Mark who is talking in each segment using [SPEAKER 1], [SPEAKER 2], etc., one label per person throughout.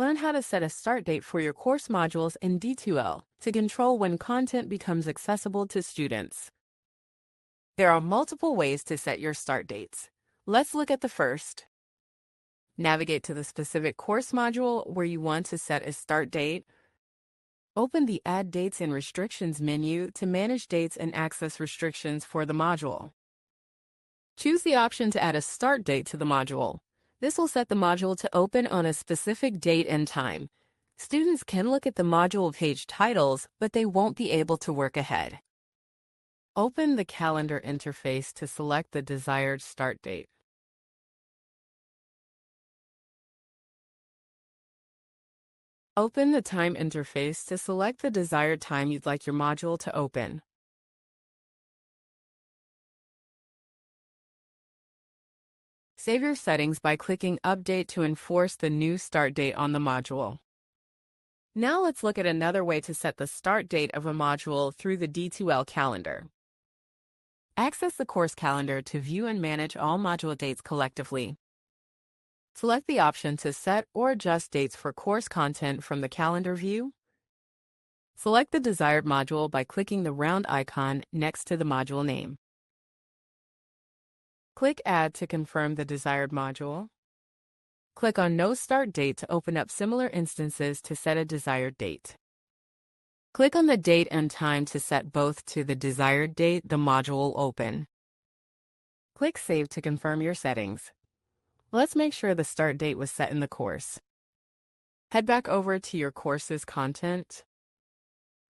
[SPEAKER 1] learn how to set a start date for your course modules in D2L to control when content becomes accessible to students. There are multiple ways to set your start dates. Let's look at the first. Navigate to the specific course module where you want to set a start date. Open the Add Dates and Restrictions menu to manage dates and access restrictions for the module. Choose the option to add a start date to the module. This will set the module to open on a specific date and time. Students can look at the module page titles, but they won't be able to work ahead. Open the calendar interface to select the desired start date. Open the time interface to select the desired time you'd like your module to open. Save your settings by clicking Update to enforce the new start date on the module. Now let's look at another way to set the start date of a module through the D2L calendar. Access the course calendar to view and manage all module dates collectively. Select the option to set or adjust dates for course content from the calendar view. Select the desired module by clicking the round icon next to the module name. Click Add to confirm the desired module. Click on No Start Date to open up similar instances to set a desired date. Click on the date and time to set both to the desired date the module will open. Click Save to confirm your settings. Let's make sure the start date was set in the course. Head back over to your course's content.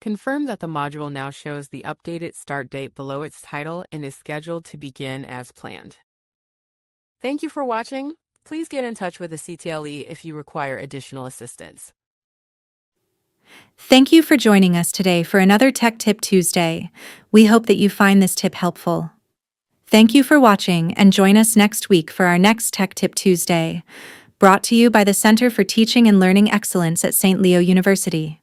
[SPEAKER 1] Confirm that the module now shows the updated start date below its title and is scheduled to begin as planned. Thank you for watching. Please get in touch with the CTLE if you require additional assistance.
[SPEAKER 2] Thank you for joining us today for another Tech Tip Tuesday. We hope that you find this tip helpful. Thank you for watching and join us next week for our next Tech Tip Tuesday, brought to you by the Center for Teaching and Learning Excellence at St. Leo University.